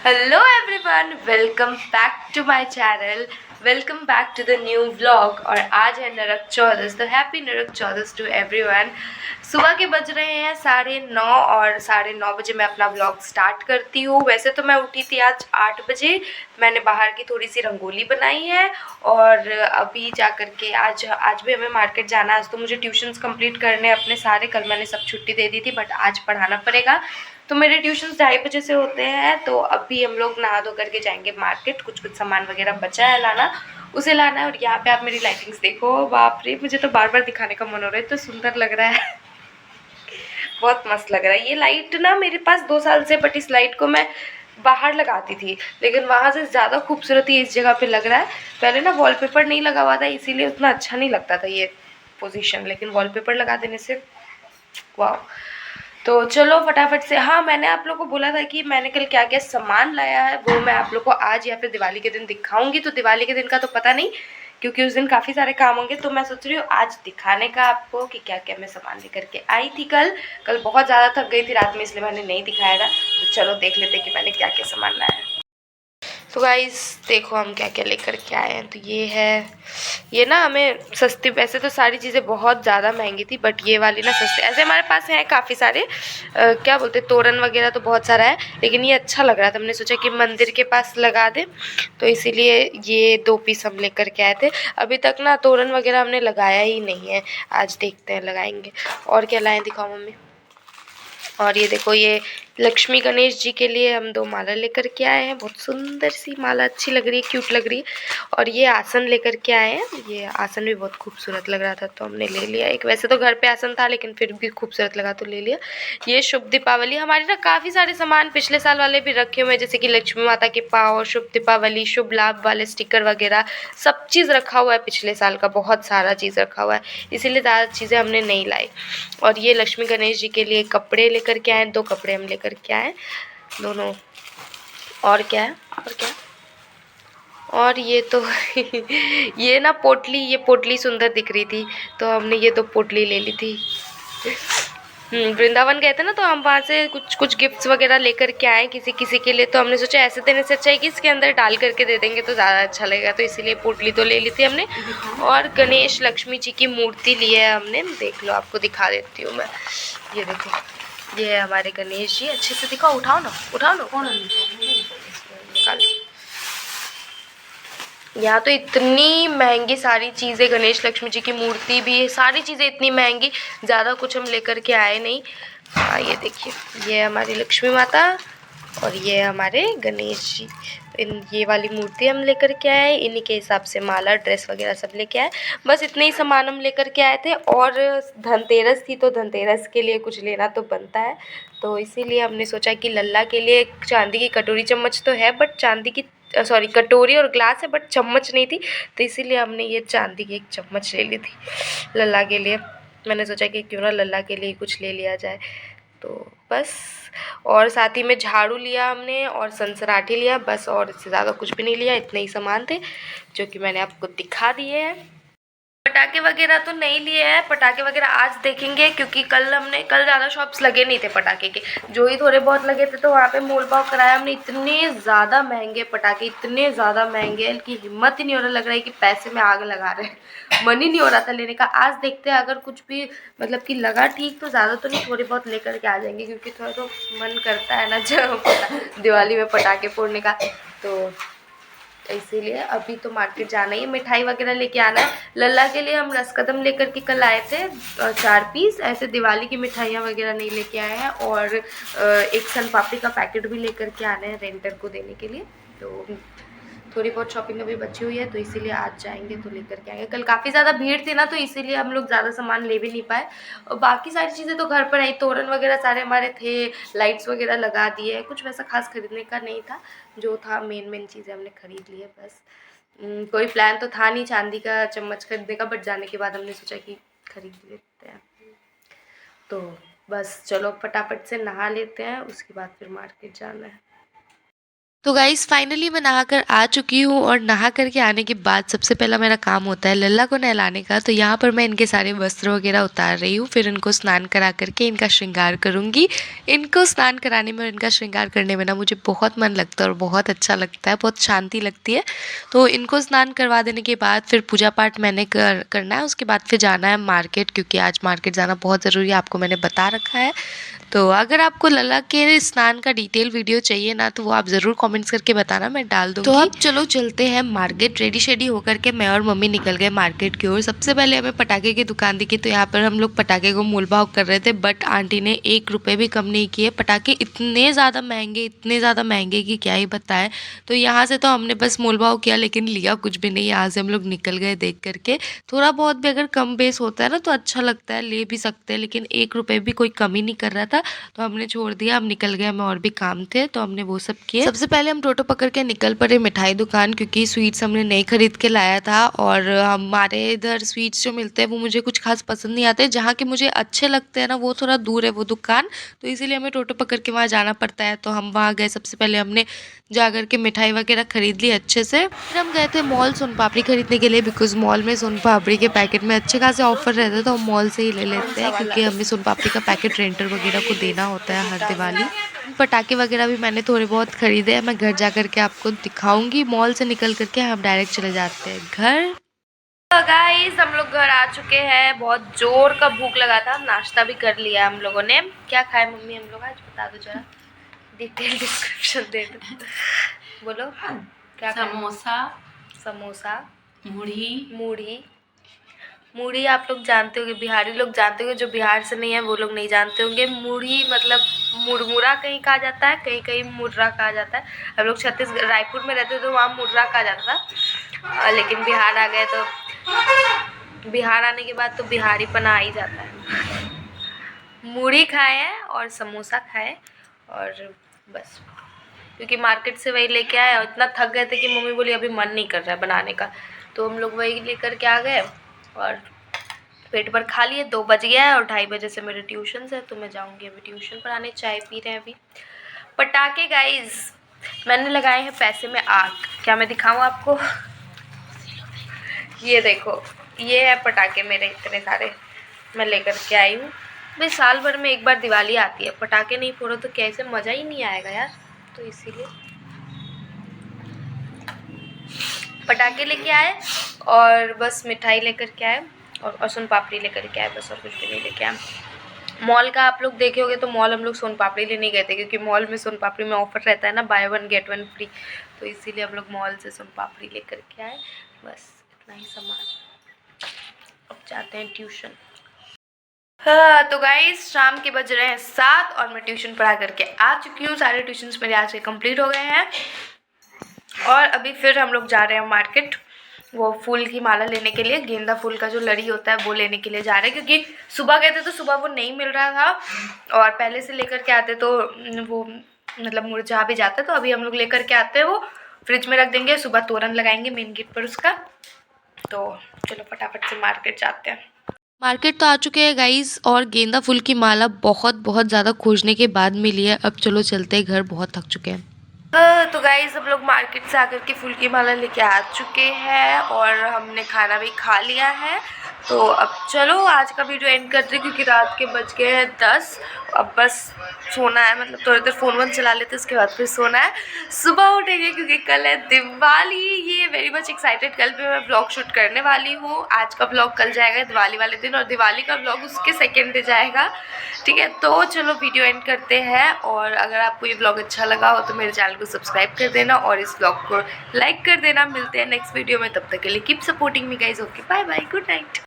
Hello everyone, welcome back to my channel. Welcome back to the new vlog. और आज है नरक चौदस, तो happy Narak Chaudas to everyone. सुबह के बज रहे हैं 9:30 और 9:30 बजे मैं अपना व्लॉग स्टार्ट करती हूँ। वैसे तो मैं उठी थी आज 8 बजे। मैंने बाहर की थोड़ी सी रंगोली बनाई है और अभी जा कर के आज भी हमें मार्केट जाना है। आज तो मुझे ट्यूशन्स कंप्लीट करने अपने सारे, कल मैंने सब छुट्टी दे दी थी बट आज पढ़ाना पड़ेगा। तो मेरे ट्यूशन 2:30 बजे से होते हैं। तो अभी हम लोग नहा धो करके जाएंगे मार्केट। कुछ सामान वगैरह बचा है लाना, उसे लाना है। और यहाँ पे आप मेरी लाइटिंग्स देखो, बाप रे, मुझे तो बार बार दिखाने का मन हो रहा है, तो सुंदर लग रहा है। बहुत मस्त लग रहा है। ये लाइट ना मेरे पास 2 साल से, बट इस लाइट को मैं बाहर लगाती थी लेकिन वहाँ से ज़्यादा खूबसूरती इस जगह पे लग रहा है। पहले ना वॉलपेपर नहीं लगा हुआ था, इसीलिए उतना अच्छा नहीं लगता था ये पोजीशन, लेकिन वॉलपेपर लगा देने से वाह। तो चलो फटाफट से, हाँ मैंने आप लोग को बोला था कि मैंने कल क्या क्या सामान लाया है वो मैं आप लोग को आज या फिर दिवाली के दिन दिखाऊंगी। तो दिवाली के दिन का तो पता नहीं क्योंकि उस दिन काफ़ी सारे काम होंगे, तो मैं सोच रही हूँ आज दिखाने का आपको कि क्या क्या मैं सामान लेकर के आई थी। कल बहुत ज़्यादा थक गई थी रात में, इसलिए मैंने नहीं दिखाया था। तो चलो देख लेते कि मैंने क्या क्या सामान लाया है। तो गाइस देखो हम क्या क्या लेकर के आए हैं। तो ये है, ये ना हमें सस्ती, वैसे तो सारी चीज़ें बहुत ज़्यादा महंगी थी बट ये वाली ना सस्ती। ऐसे हमारे पास हैं काफ़ी सारे क्या बोलते, तोरण वगैरह तो बहुत सारा है, लेकिन ये अच्छा लग रहा था। हमने सोचा कि मंदिर के पास लगा दे, तो इसीलिए ये 2 पीस हम लेकर के आए थे। अभी तक ना तोरण वगैरह हमने लगाया ही नहीं है, आज देखते हैं लगाएंगे। और क्या लाएँ दिखाओ मम्मी। और ये देखो, ये लक्ष्मी गणेश जी के लिए हम 2 माला लेकर के आए हैं। बहुत सुंदर सी माला, अच्छी लग रही है, क्यूट लग रही है। और ये आसन लेकर के आए हैं। ये आसन भी बहुत खूबसूरत लग रहा था तो हमने ले लिया एक। वैसे तो घर पे आसन था लेकिन फिर भी खूबसूरत लगा तो ले लिया। ये शुभ दीपावली, हमारे ना काफ़ी सारे सामान पिछले साल वाले भी रखे हुए हैं, जैसे कि लक्ष्मी माता के पाँव, शुभ दीपावली, शुभ लाभ वाले स्टिकर वगैरह सब चीज़ रखा हुआ है। पिछले साल का बहुत सारा चीज़ रखा हुआ है, इसीलिए ज़्यादा चीज़ें हमने नहीं लाई। और ये लक्ष्मी गणेश जी के लिए कपड़े लेकर के आए, 2 कपड़े हम लेकर के आए दोनों। और क्या है, और क्या, और ये तो ये ना पोटली, ये पोटली सुंदर दिख रही थी तो हमने ये 2 पोटली ले ली थी। वृंदावन गए थे ना, तो हम वहाँ से कुछ कुछ गिफ्ट्स वगैरह लेकर के आए किसी किसी के लिए। तो हमने सोचा ऐसे देने से अच्छा है कि इसके अंदर डाल करके दे देंगे तो ज़्यादा अच्छा लगेगा, तो इसीलिए पोटली तो ले ली थी हमने। और गणेश लक्ष्मी जी की मूर्ति ली है हमने, देख लो आपको दिखा देती हूँ मैं। ये देखो, ये है हमारे गणेश जी। अच्छे से दिखाओ, उठाओ ना, उठाओ ना, कौन निकाल। यहाँ तो इतनी महंगी सारी चीज़ें, गणेश लक्ष्मी जी की मूर्ति भी, सारी चीज़ें इतनी महंगी, ज़्यादा कुछ हम लेकर के आए नहीं। हाँ ये देखिए, ये हमारी लक्ष्मी माता और ये हमारे गणेश जी। ये वाली मूर्ति हम लेकर के आए, इन्हीं के हिसाब से माला, ड्रेस वगैरह सब लेके आए। बस इतने ही सामान हम लेकर के आए थे। और धनतेरस थी तो धनतेरस के लिए कुछ लेना तो बनता है, तो इसीलिए हमने सोचा कि लल्ला के लिए एक चांदी की कटोरी चम्मच तो है बट चांदी की, सॉरी कटोरी और ग्लास है बट चम्मच नहीं थी, तो इसीलिए हमने ये चांदी की एक चम्मच ले ली थी लल्ला के लिए। मैंने सोचा कि क्यों ना लल्ला के लिए कुछ ले लिया जाए, तो बस। और साथ ही में झाड़ू लिया हमने और संसराठी लिया, बस। और इससे ज़्यादा कुछ भी नहीं लिया, इतने ही सामान थे जो कि मैंने आपको दिखा दिए हैं। पटाखे वगैरह तो नहीं लिए हैं, पटाखे वगैरह आज देखेंगे क्योंकि कल ज़्यादा शॉप्स लगे नहीं थे पटाखे के। जो ही थोड़े बहुत लगे थे तो वहाँ पे मोल भाव कराया हमने। इतने ज़्यादा महंगे पटाखे, इतने ज़्यादा महंगे कि हिम्मत ही नहीं हो रहा, लग रहा है कि पैसे में आग लगा रहे हैं। मन ही नहीं हो रहा था लेने का। आज देखते हैं अगर कुछ भी मतलब कि लगा ठीक तो, ज़्यादा तो नहीं, थोड़ी बहुत लेकर के आ जाएंगे क्योंकि थोड़ा तो मन करता है ना जब दिवाली में पटाखे फोड़ने का। तो इसीलिए अभी तो मार्केट जाना ही है, मिठाई वगैरह लेके आना है। लल्ला के लिए हम रसकदम लेकर के कल आए थे 4 पीस। ऐसे दिवाली की मिठाइयाँ वगैरह नहीं लेके आए हैं। और एक सन पापड़ी का पैकेट भी लेकर के आना है रेंटर को देने के लिए। तो थोड़ी बहुत शॉपिंग अभी बची हुई है, तो इसीलिए आज जाएंगे तो लेकर के आएंगे। कल काफ़ी ज़्यादा भीड़ थी ना, तो इसीलिए हम लोग ज़्यादा सामान ले भी नहीं पाए। और बाकी सारी चीज़ें तो घर पर आई, तोरण वगैरह सारे हमारे थे, लाइट्स वगैरह लगा दिए, कुछ वैसा खास खरीदने का नहीं था। जो था मेन चीज़ें हमने खरीद ली है बस। कोई प्लान तो था नहीं चांदी का चम्मच खरीदने का, बट जाने के बाद हमने सोचा कि खरीद लेते हैं। तो बस चलो फटाफट से नहा लेते हैं, उसके बाद फिर मार्केट जाना है। तो गाइस फाइनली मैं नहाकर आ चुकी हूँ और नहा करके आने के बाद सबसे पहला मेरा काम होता है लल्ला को नहलाने का। तो यहाँ पर मैं इनके सारे वस्त्र वगैरह उतार रही हूँ, फिर इनको स्नान करा करके इनका श्रृंगार करूँगी। इनको स्नान कराने में और इनका श्रृंगार करने में ना मुझे बहुत मन लगता है और बहुत अच्छा लगता है, बहुत शांति लगती है। तो इनको स्नान करवा देने के बाद फिर पूजा पाठ मैंने करना है। उसके बाद फिर जाना है मार्केट, क्योंकि आज मार्केट जाना बहुत ज़रूरी है, आपको मैंने बता रखा है। तो अगर आपको लल्ला के स्नान का डिटेल वीडियो चाहिए ना, तो वो आप ज़रूर कमेंट्स करके बताना, मैं डाल दूँगी। तो अब चलो चलते हैं मार्केट। रेडी शेडी होकर के मैं और मम्मी निकल गए मार्केट की ओर। सबसे पहले हमें पटाखे की दुकान दिखी, तो यहाँ पर हम लोग पटाखे को मोल भाव कर रहे थे, बट आंटी ने 1 रुपये भी कम नहीं किए। पटाखे इतने ज़्यादा महंगे कि क्या ही बताएं। तो यहाँ से तो हमने बस मोल भाव किया, लेकिन लिया कुछ भी नहीं। यहाँ से हम लोग निकल गए देख करके। थोड़ा बहुत भी अगर कम बेस होता है ना तो अच्छा लगता है, ले भी सकते हैं, लेकिन 1 रुपये भी कोई कमी नहीं कर रहा था, तो हमने छोड़ दिया। हम निकल गए, हमें और भी काम थे तो हमने वो सब किए। सबसे पहले हम टोटो पकड़ के निकल पड़े मिठाई दुकान, क्योंकि स्वीट्स हमने नहीं खरीद के लाया था। और हमारे इधर स्वीट्स जो मिलते हैं वो मुझे कुछ खास पसंद नहीं आते। जहाँ के मुझे अच्छे लगते हैं ना वो थोड़ा दूर है वो दुकान, तो इसीलिए हमें टोटो पकड़ के वहाँ जाना पड़ता है। तो हम वहाँ गए, सबसे पहले हमने जा कर के मिठाई वगैरह खरीद ली अच्छे से। फिर हम गए थे मॉल सोन पापड़ी खरीदने के लिए, बिकॉज मॉल में सोन पापड़ी के पैकेट में अच्छे खासे ऑफर रहते हैं, तो हम मॉल से ही ले लेते हैं, क्योंकि हमें सोन पापड़ी का पैकेट रेंटर वगैरह को देना होता है हर दिवाली। पटाखे वगैरह भी मैंने थोड़े बहुत खरीदे हैं, मैं घर जा कर के आपको दिखाऊंगी। मॉल से निकल करके हम डायरेक्ट चले जाते हैं घर। तो गाइस हम लोग घर आ चुके हैं, बहुत जोर का भूख लगा था, नाश्ता भी कर लिया हम लोगों ने। क्या खाए मम्मी हम लोग आज, बता दो जरा, डिटेल डिस्क्रिप्शन दे दो। बोलो क्या? समोसा, मूढ़ी आप लोग जानते होंगे, बिहारी लोग जानते होंगे, जो बिहार से नहीं है वो लोग नहीं जानते होंगे। मूढ़ी मतलब मुरमुरा कहीं कहा जाता है, कहीं कहीं मुर्रा कहा जाता है। हम लोग छत्तीसगढ़ रायपुर में रहते तो वहाँ मुर्रा कहा जाता था, लेकिन बिहार आ गए तो बिहार आने के बाद तो बिहारीपना आ ही जाता है। मूढ़ी खाए हैं और समोसा खाए और बस, क्योंकि मार्केट से वही लेके आए और इतना थक गए थे कि मम्मी बोली अभी मन नहीं कर रहा है बनाने का, तो हम लोग वही लेकर के आ गए और पेट भर खा लिए। 2 बज गया है और 2:30 बजे से मेरे ट्यूशन है, तो मैं जाऊंगी अभी ट्यूशन पढ़ाने। चाय पी रहे हैं अभी। पटाखे गाइस मैंने लगाए हैं पैसे में आग, क्या मैं दिखाऊं आपको? ये देखो, ये है पटाखे मेरे इतने सारे, मैं लेकर के आई हूँ। भाई साल भर में एक बार दिवाली आती है, पटाखे नहीं फोड़ो तो कैसे, मज़ा ही नहीं आएगा यार, तो इसीलिए पटाखे लेके आए और बस मिठाई लेकर के आए और सोन पापड़ी लेकर के आए, बस और कुछ भी नहीं लेके आए। मॉल का आप लोग देखे होंगे, तो मॉल हम लोग सोन पापड़ी लेने गए थे, क्योंकि मॉल में सोन पापड़ी में ऑफर रहता है ना, बाय 1 गेट 1 फ्री, तो इसीलिए हम लोग मॉल से सोन पापड़ी लेकर के आए। बस इतना ही सामान, अब जाते हैं ट्यूशन। हाँ तो गाइस शाम के बज रहे हैं 7 और मैं ट्यूशन पढ़ा करके आ चुकी हूँ। सारे ट्यूशन्स मेरे आज के कंप्लीट हो गए हैं और अभी फिर हम लोग जा रहे हैं मार्केट, वो फूल की माला लेने के लिए। गेंदा फूल का जो लड़ी होता है वो लेने के लिए जा रहे हैं, क्योंकि सुबह गए थे तो सुबह वो नहीं मिल रहा था और पहले से लेकर के आते तो वो मतलब मुरझा भी जाता है। तो अभी हम लोग लेकर के आते हैं, वो फ्रिज में रख देंगे, सुबह तोरण लगाएंगे मेन गेट पर उसका। तो चलो फटाफट से मार्केट जाते हैं। मार्केट तो आ चुके हैं गाइस और गेंदा फूल की माला बहुत ज़्यादा खोजने के बाद मिली है। अब चलो चलते हैं घर, बहुत थक चुके हैं। तो गाइस हम लोग मार्केट से आकर के फूल की माला लेके आ चुके हैं और हमने खाना भी खा लिया है। तो अब चलो आज का वीडियो एंड करते हैं, क्योंकि रात के बज गए हैं 10। अब बस सोना है, मतलब थोड़ी देर फ़ोन वोन चला लेते, उसके बाद फिर सोना है। सुबह उठेंगे क्योंकि कल है दिवाली। ये वेरी मच एक्साइटेड, कल भी मैं ब्लॉग शूट करने वाली हूँ। आज का ब्लॉग कल जाएगा दिवाली वाले दिन और दिवाली का ब्लॉग उसके सेकेंड डे जाएगा, ठीक है। तो चलो वीडियो एंड करते हैं, और अगर आपको ये ब्लॉग अच्छा लगा हो तो मेरे चैनल को सब्सक्राइब कर देना और इस ब्लॉग को लाइक कर देना। मिलते हैं नेक्स्ट वीडियो में, तब तक के लिए keep supporting me guys. Okay bye bye, good night.